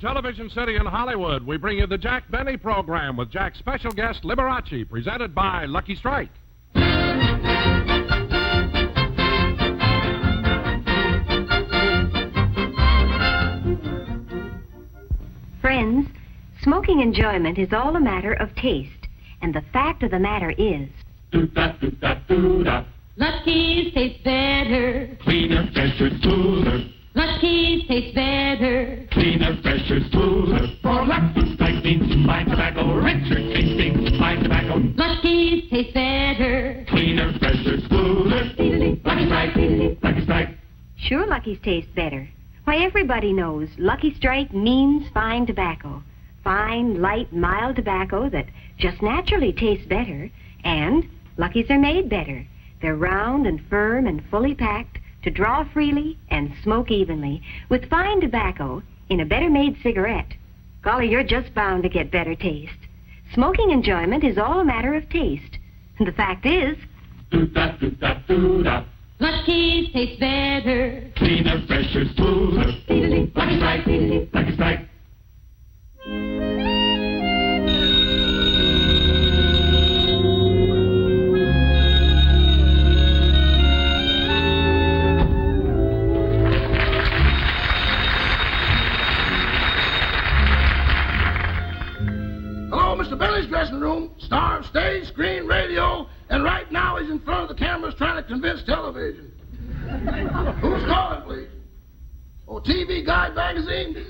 Television City in Hollywood, we bring you the Jack Benny program with Jack's special guest, Liberace, presented by Lucky Strike. Friends, smoking enjoyment is all a matter of taste, and the fact of the matter is... Lucky's tastes better. Cleaner, fresher, smoother. Lucky's tastes better. Cleaner, fresher, smoother. For Lucky Strike means fine tobacco, richer tasting fine tobacco. Lucky's tastes better. Cleaner, fresher, smoother. Lucky Strike, Lucky Strike. Sure, Lucky's tastes better. Why, everybody knows Lucky Strike means fine tobacco. Fine, light, mild tobacco that just naturally tastes better. And Lucky's are made better. They're round and firm and fully packed to draw freely and smoke evenly with fine tobacco in a better-made cigarette. Golly, you're just bound to get better taste. Smoking enjoyment is all a matter of taste. And the fact is... Lucky's tastes better. Cleaner, fresher, smoother. Lucky Strike, Lucky Strike. Mr. Bentley's dressing room, star of stage, screen, radio, and right now he's in front of the cameras trying to convince television. Who's calling, please? Oh, TV Guide magazine?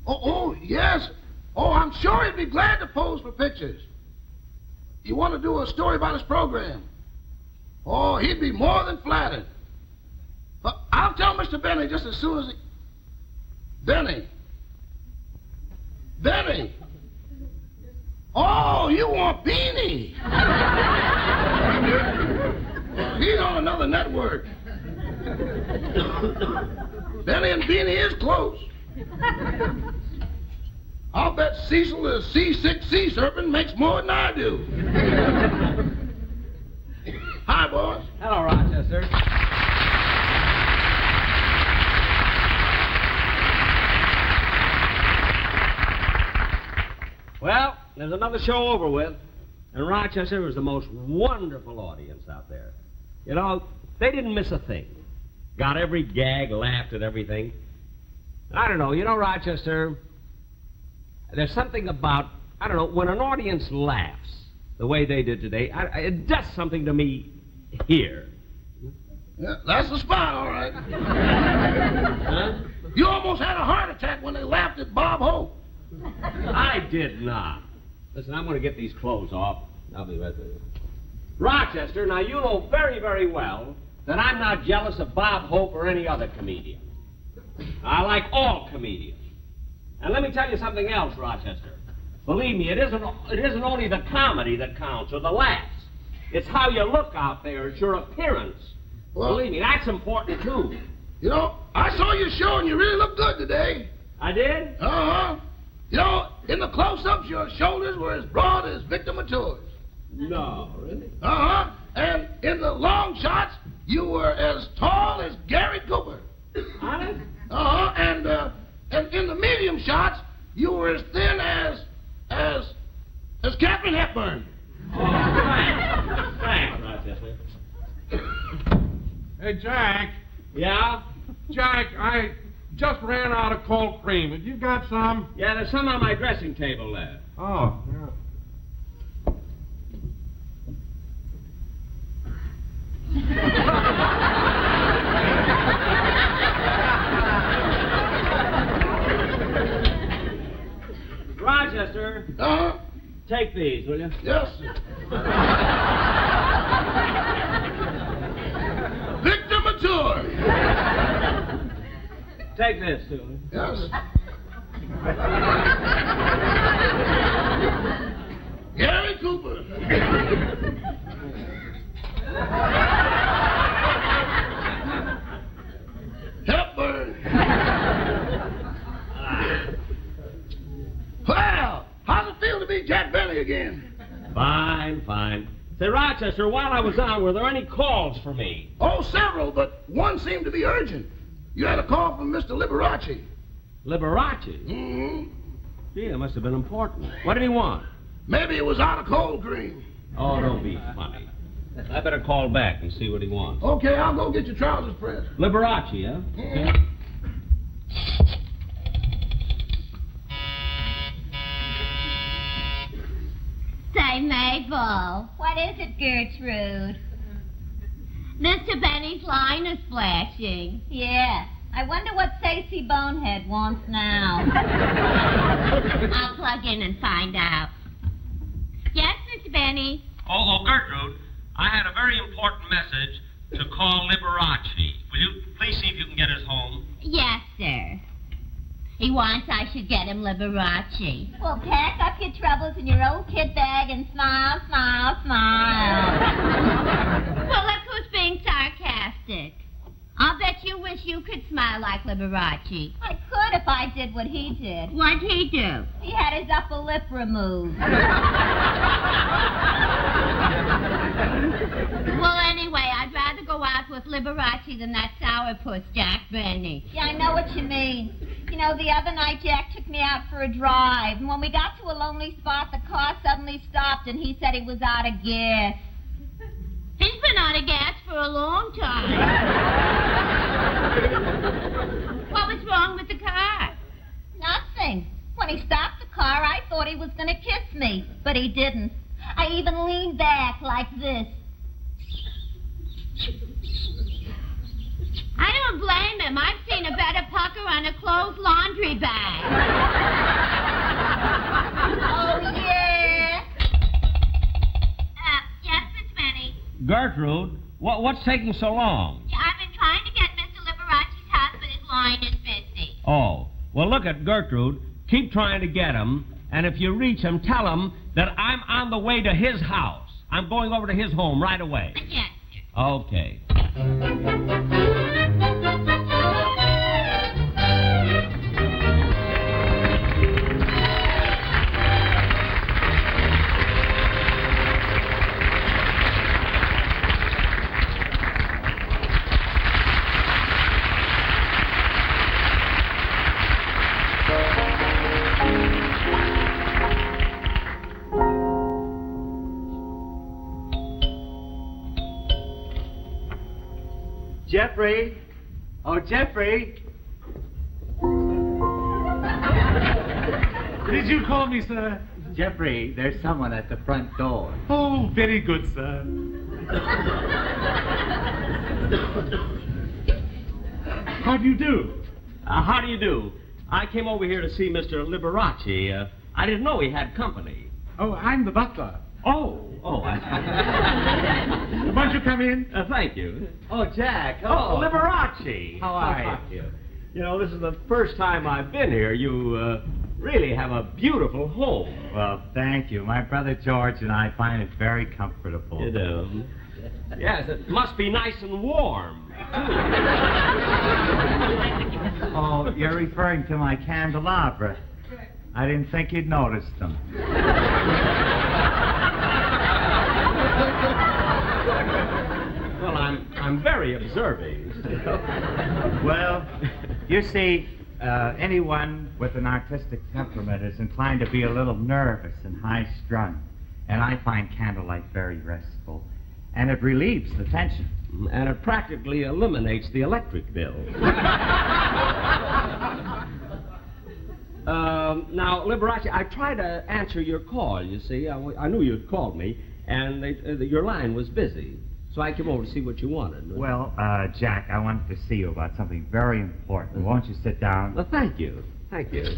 Oh, yes. Oh, I'm sure he'd be glad to pose for pictures. You want to do a story about his program? Oh, he'd be more than flattered. But I'll tell Mr. Bentley just as soon as he... Benny! Oh, you want Beanie? He's on another network. Benny and Beanie is close. I'll bet Cecil, the C6 sea serpent, makes more than I do. Hi, boss. Hello, Rochester. Well, there's another show over with. And Rochester was the most wonderful audience out there. You know, they didn't miss a thing. Got every gag, laughed at everything. I don't know, you know, Rochester, there's something about, I don't know, when an audience laughs the way they did today, it does something to me here. Yeah, that's the spot, all right. Huh? You almost had a heart attack when they laughed at Bob Hope. I did not. Listen, I'm going to get these clothes off. I'll be right there. Rochester, now you know very, very well that I'm not jealous of Bob Hope or any other comedian. I like all comedians. And let me tell you something else, Rochester. Believe me, it isn't only the comedy that counts or the laughs. It's how you look out there. It's your appearance. Well, believe me, that's important, too. You know, I saw your show and you really look good today. I did? Uh-huh. You know, in the close-ups, your shoulders were as broad as Victor Mature's. No, really? Uh-huh. And in the long shots, you were as tall as Gary Cooper. Honest? Uh-huh. And in the medium shots, you were as thin as Captain Hepburn. Oh, thanks. Thanks, Rochester. Hey, Jack. Yeah? Jack, I just ran out of cold cream. Have you got some? Yeah, there's some on my dressing table there. Oh, Rochester, Uh-huh. take these, will you? Yes, sir. Victor Mature. Take this, too. Yes. Gary Cooper. Hepburn. Well, how's it feel to be Jack Benny again? Fine, fine. Say, Rochester, while I was on, were there any calls for me? Oh, several, but one seemed to be urgent. You had a call from Mr. Liberace. Liberace? Mm-hmm. Gee, it must have been important. What did he want? Maybe it was out of cold cream. Oh, don't be funny. I better call back and see what he wants. Okay, I'll go get your trousers pressed. Liberace, huh? Mhm. Say, Mabel. What is it, Gertrude? Mr. Benny's line is flashing. Yeah. I wonder what Stacy Bonehead wants now. I'll plug in and find out. Yes, Mr. Benny? Oh, Gertrude, I had a very important message to call Liberace. Will you please see if you can get us home? Yes, sir. He wants I should get him Liberace. Well, pack up your troubles in your old kid bag and smile, smile, smile. Well, look who's being sarcastic. I'll bet you wish you could smile like Liberace. I could if I did what he did. What'd he do? He had his upper lip removed. Well, anyway, I'd rather go out with Liberace than that sourpuss Jack Benny. Yeah, I know what you mean. You know, the other night Jack took me out for a drive, and when we got to a lonely spot, the car suddenly stopped, and he said he was out of gas. He's been out of gas for a long time. What was wrong with the car? Nothing. When he stopped the car, I thought he was going to kiss me, but he didn't. I even leaned back like this. I don't blame him. I've seen a better pucker on a clothes laundry bag. Oh, yeah? Yes, Miss Benny. Gertrude, what's taking so long? Yeah, I've been trying to get Mr. Liberace's house, but his line is busy. Oh, well, look at Gertrude. Keep trying to get him, and if you reach him, tell him that I'm on the way to his house. I'm going over to his home right away. Yes, sir. Okay. Jeffrey? Oh, Jeffrey? Did you call me, sir? Jeffrey, there's someone at the front door. Oh, very good, sir. How do you do? How do you do? I came over here to see Mr. Liberace. I didn't know he had company. Oh, I'm the butler. Oh. Why don't you come in? Thank you. Oh, Jack. Oh, Liberace. How are you? You know, this is the first time I've been here. You really have a beautiful home. Well, thank you. My brother George and I find it very comfortable. You know. Yes, it must be nice and warm, too. Oh, you're referring to my candelabra. I didn't think you'd noticed them. Well, I'm very observing. Well, you see, anyone with an artistic temperament is inclined to be a little nervous and high-strung. And I find candlelight very restful. And it relieves the tension. And it practically eliminates the electric bill. Now, Liberace, I tried to answer your call, you see. I knew you'd called me, and your line was busy. So I came over to see what you wanted. Well, Jack, I wanted to see you about something very important. Won't you sit down? Well, thank you. Thank you.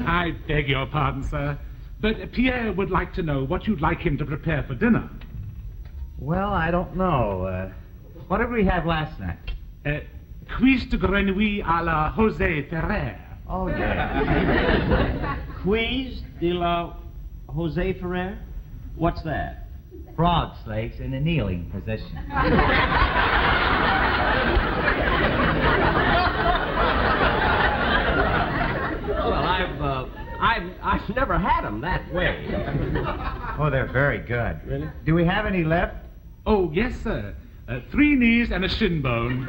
I beg your pardon, sir, but Pierre would like to know what you'd like him to prepare for dinner. Well, I don't know. What did we have last night? Cuisse de grenouille à la José Ferrer. Oh, yeah. Quiz de la Jose Ferrer? What's that? Frog's legs in a kneeling position. Well, I've never had them that way. Oh, they're very good. Really? Do we have any left? Oh, yes, sir. 3 knees and a shin bone.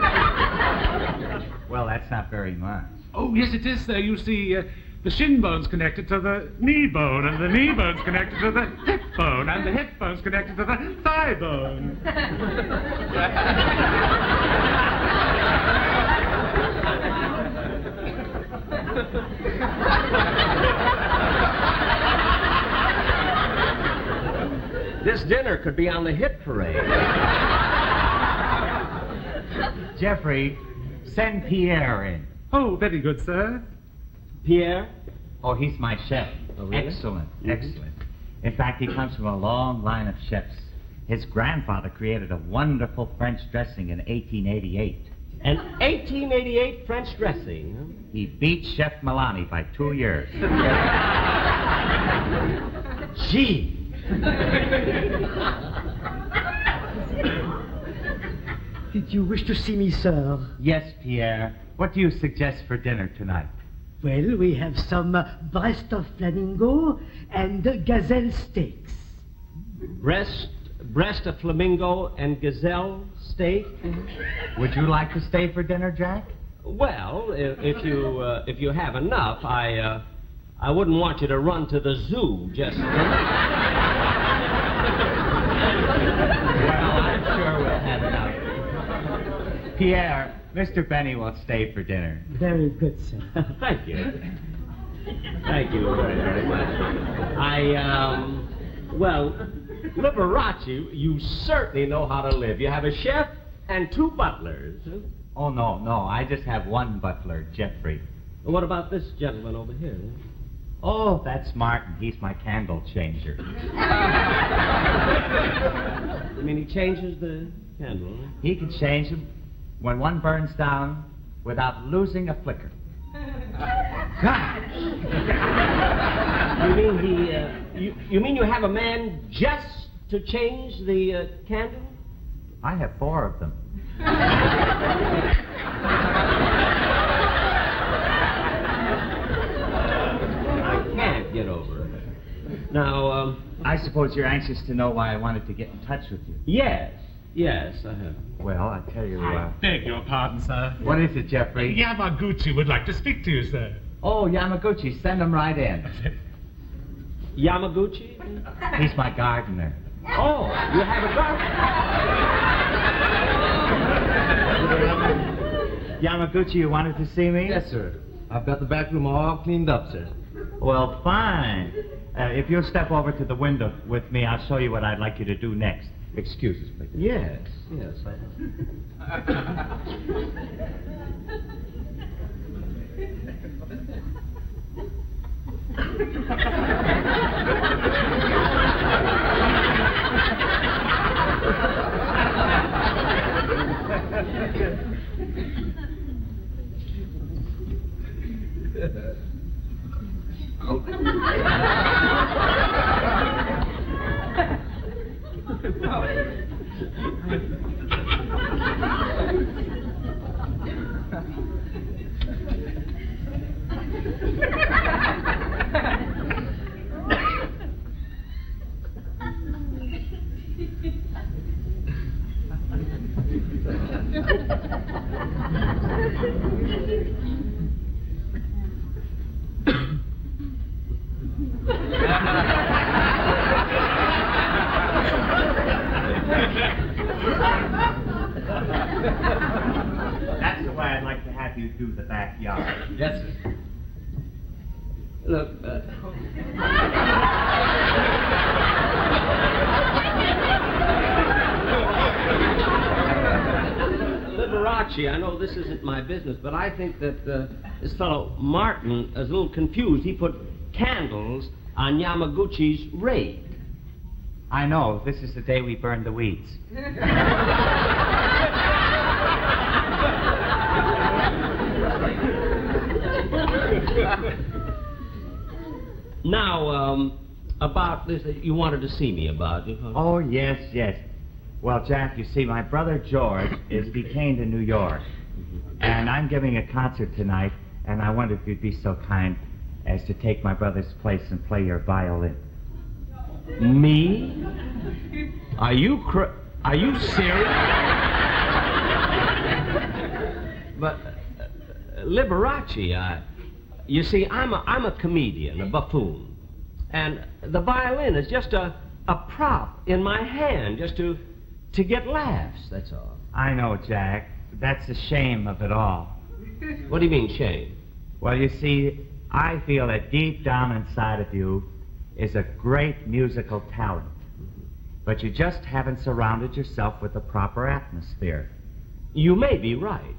Well, that's not very much. Oh, yes, it is, sir. You see, the shin bone's connected to the knee bone, and the knee bone's connected to the hip bone, and the hip bone's connected to the thigh bone. This dinner could be on the hit parade. Jeffrey, send Pierre in. Oh, very good, sir. Pierre? Oh, he's my chef. Oh, really? Excellent, excellent. In fact, he comes from a long line of chefs. His grandfather created a wonderful French dressing in 1888. An 1888 French dressing, huh? He beat Chef Milani by 2 years. Gee. Did you wish to see me, sir? Yes, Pierre. What do you suggest for dinner tonight? Well, we have some breast of flamingo and gazelle steaks. Breast of flamingo and gazelle steak? Would you like to stay for dinner, Jack? Well, if you have enough, I wouldn't want you to run to the zoo just. Well, I'm sure we'll have enough. Pierre, Mr. Benny will stay for dinner. Very good, sir. Thank you. Thank you very, very much. Well, Liberace, you certainly know how to live. You have a chef and 2 butlers. Huh? Oh, no, I just have 1 butler, Jeffrey. Well, what about this gentleman over here? Oh, that's Martin. He's my candle changer. I mean, he changes the candle. Huh? He can change them when one burns down without losing a flicker. Gosh! You mean you have a man just to change the candle? I have 4 of them. I can't get over it. Now, I suppose you're anxious to know why I wanted to get in touch with you. yes, I have. Well, I tell you, I beg your pardon, sir. what is it, Jeffrey? Yamaguchi would like to speak to you, sir. Oh, Yamaguchi, send him right in. Yamaguchi? He's my gardener. Oh, you have a garden? Yamaguchi, you wanted to see me? Yes, sir. I've got the back room all cleaned up, sir. Well, fine. If you'll step over to the window with me, I'll show you what I'd like you to do next. Excuses, please. Yes, I That's the way I'd like to have you do the backyard. Yes, sir. Look, Liberace, I know this isn't my business, but I think that this fellow Martin is a little confused. He put candles on Yamaguchi's raid. I know. This is the day we burn the weeds. Now, about this, you wanted to see me about. Oh, yes, yes. Well, Jack, you see, my brother George is detained in New York. And I'm giving a concert tonight, and I wonder if you'd be so kind as to take my brother's place and play your violin. Me? Are you Are you serious? But, Liberace, you see, I'm a comedian, a buffoon. And the violin is just a prop in my hand, just to get laughs, that's all. I know, Jack. That's the shame of it all. What do you mean, shame? Well, you see, I feel that deep down inside of you is a great musical talent. But you just haven't surrounded yourself with the proper atmosphere. You may be right.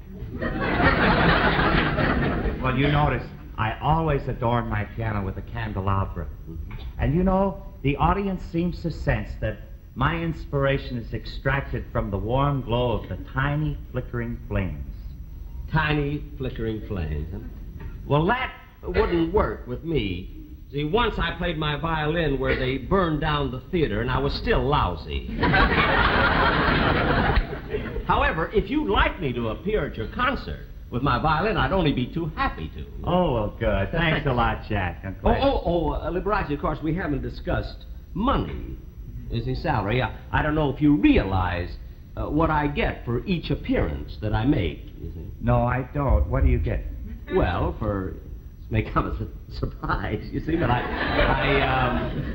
Well, you notice, I always adorn my piano with a candelabra. And you know, the audience seems to sense that my inspiration is extracted from the warm glow of the tiny flickering flames. Tiny flickering flames, huh? Well, that wouldn't work with me. See, once I played my violin where they burned down the theater, and I was still lousy. However, if you'd like me to appear at your concert with my violin, I'd only be too happy to. Oh, well, good. Thanks a lot, Jack. I'm glad. Liberace, of course, we haven't discussed money. Is his salary. I don't know if you realize what I get for each appearance that I make, you see. No, I don't. What do you get? Well, this may come as a surprise, you see, but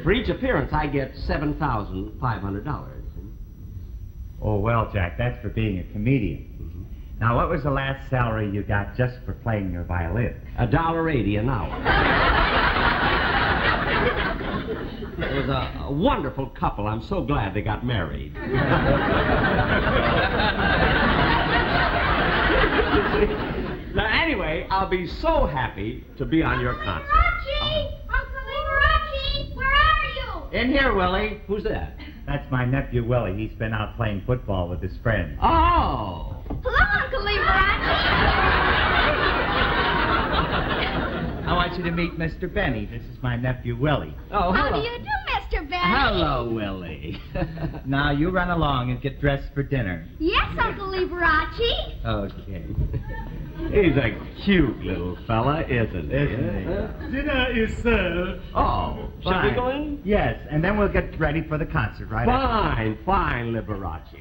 for each appearance I get $7,500. Oh, well, Jack, that's for being a comedian. Now, what was the last salary you got just for playing your violin? $1.80 an hour. It was a wonderful couple. I'm so glad they got married. Now, anyway, I'll be so happy to be on your concert. Liberace! Uncle Liberace! Where are you? In here, Willie. Who's that? That's my nephew, Willie. He's been out playing football with his friends. Oh! Hello, Uncle Liberace! I want you to meet Mr. Benny. This is my nephew, Willie. Oh, How hello. do you do, Mr. Benny? Hello, Willie. Now, you run along and get dressed for dinner. Yes, Uncle Liberace. Okay. He's a cute little fella, isn't he? Dinner is served. Oh, shall we Fine. go in? Yes, and then we'll get ready for the concert, right? Fine, Liberace.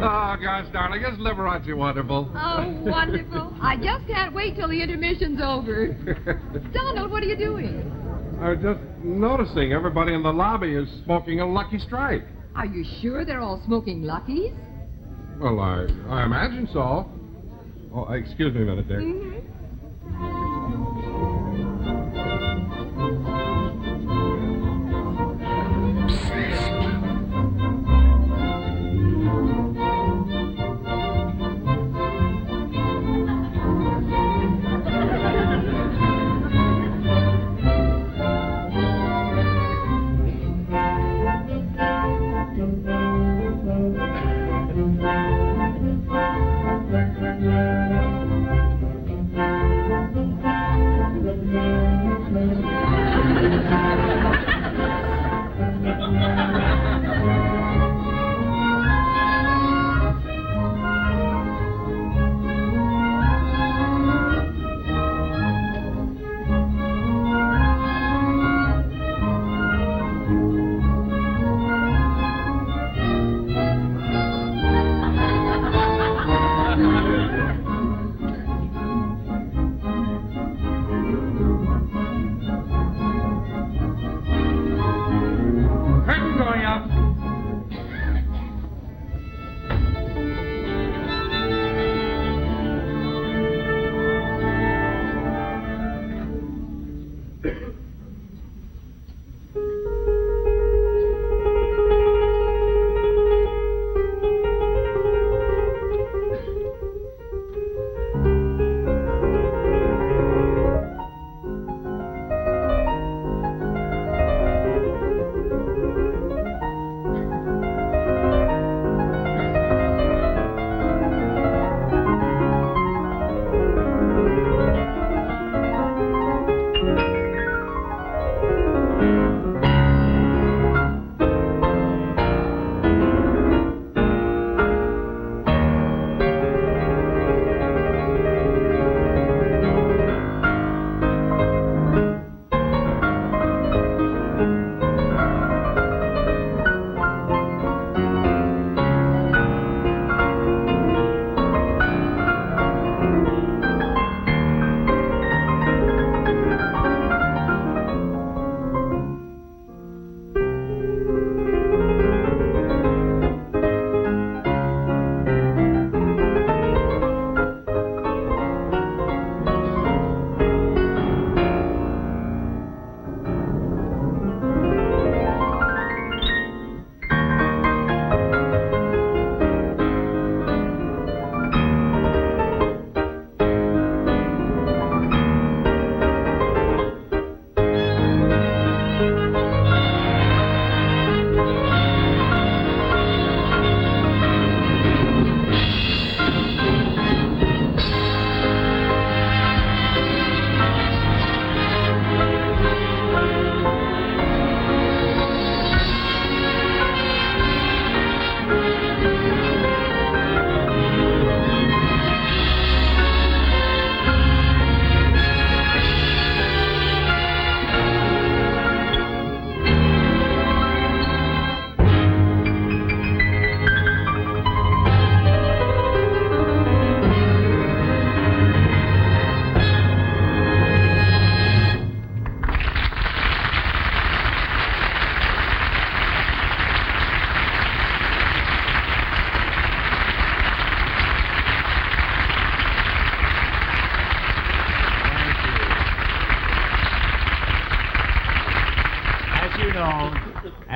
Oh, gosh, darling, isn't Liberace wonderful? Oh, wonderful. I just can't wait till the intermission's over. Donald, what are you doing? I was just noticing everybody in the lobby is smoking a Lucky Strike. Are you sure they're all smoking Luckies? Well, I imagine so. Oh, excuse me a minute, Dick.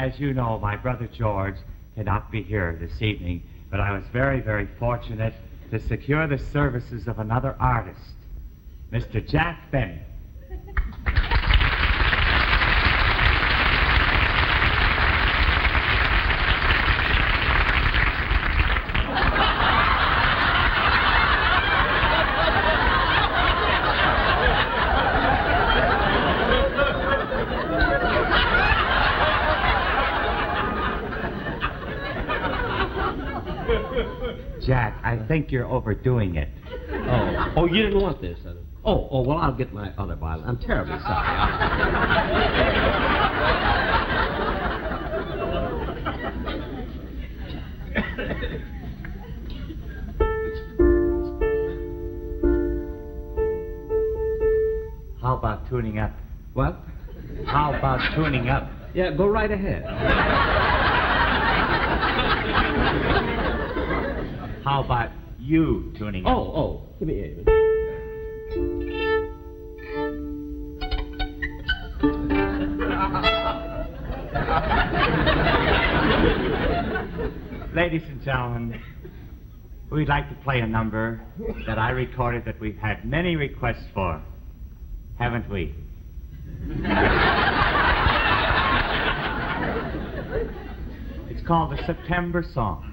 as you know, my brother George cannot be here this evening, but I was very, very fortunate to secure the services of another artist, Mr. Jack Benny. Jack, I think you're overdoing it. Oh, you didn't want this? Well, I'll get my other violin. I'm terribly sorry. How about tuning up? What? How about tuning up? Yeah, go right ahead. How about you tuning up? Give me a minute. Ladies and gentlemen, we'd like to play a number that I recorded that we've had many requests for, haven't we? It's called the September Song.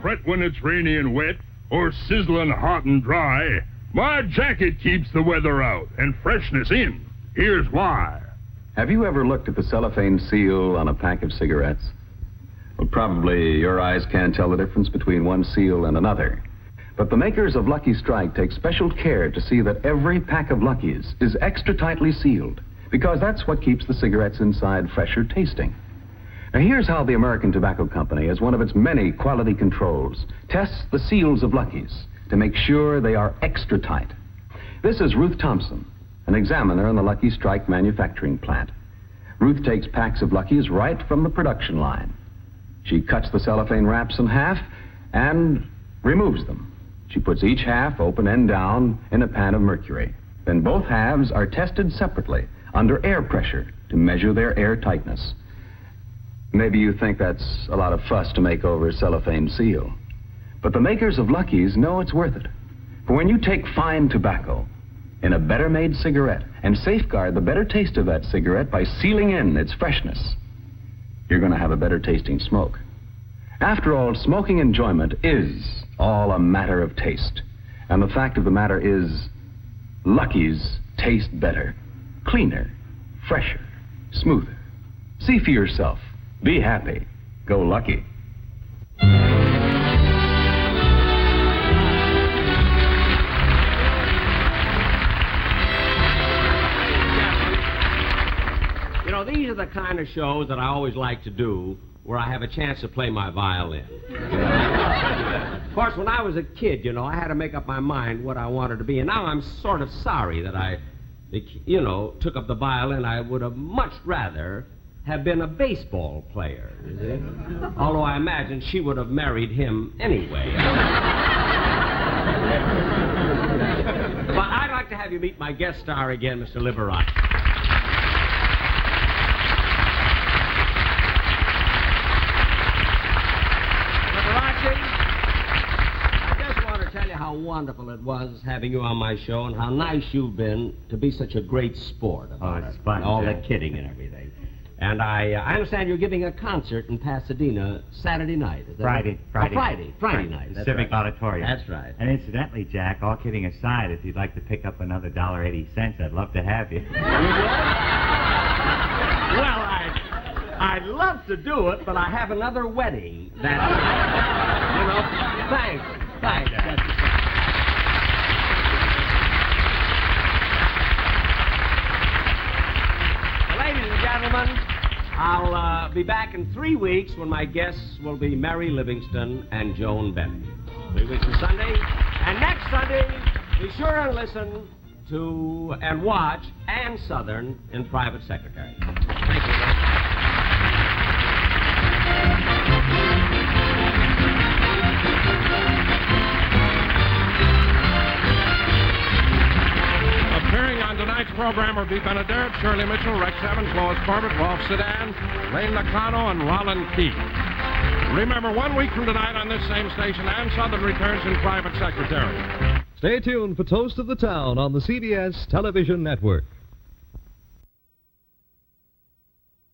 Fret when it's rainy and wet, or sizzling hot and dry. My jacket keeps the weather out and freshness in. Here's why. Have you ever looked at the cellophane seal on a pack of cigarettes? Well, probably your eyes can't tell the difference between one seal and another. But the makers of Lucky Strike take special care to see that every pack of Luckies is extra tightly sealed, because that's what keeps the cigarettes inside fresher tasting. Now, here's how the American Tobacco Company, as one of its many quality controls, tests the seals of Luckies to make sure they are extra tight. This is Ruth Thompson, an examiner in the Lucky Strike manufacturing plant. Ruth takes packs of Luckies right from the production line. She cuts the cellophane wraps in half and removes them. She puts each half, open end down, in a pan of mercury. Then both halves are tested separately under air pressure to measure their air tightness. Maybe you think that's a lot of fuss to make over a cellophane seal. But the makers of Luckies know it's worth it. For when you take fine tobacco in a better-made cigarette and safeguard the better taste of that cigarette by sealing in its freshness, you're going to have a better-tasting smoke. After all, smoking enjoyment is all a matter of taste. And the fact of the matter is, Lucky's taste better, cleaner, fresher, smoother. See for yourself. Be happy. Go Lucky. You know, these are the kind of shows that I always like to do where I have a chance to play my violin. Of course, when I was a kid, you know, I had to make up my mind what I wanted to be. And now I'm sort of sorry that I, you know, took up the violin. I would have much rather have been a baseball player, you see? Although I imagine she would have married him anyway. But I'd like to have you meet my guest star again, Mr. Liberace. How wonderful it was having you on my show, and how nice you've been to be such a great sport about it's fun, all Jack. the kidding and everything. And I understand you're giving a concert in Pasadena Saturday night. Is that Friday night. That's Civic right. Auditorium. That's right. And incidentally, Jack, all kidding aside, if you'd like to pick up another $1.80, I'd love to have you. Well, I'd love to do it, but I have another wedding. That's, you know, thanks. Ladies and gentlemen, I'll be back in 3 weeks when my guests will be Mary Livingston and Joan Bennett. 3 weeks from Sunday. And next Sunday, be sure and listen to and watch Ann Southern in Private Secretary. Thank you. Appearing on tonight's program are Bea Benaderet, Shirley Mitchell, Rex Evans, Lois Corbett, Rolf Sedan, Lane Nakano, and Roland Keith. Remember, 1 week from tonight on this same station, Ann Southern returns in Private Secretary. Stay tuned for Toast of the Town on the CBS Television Network.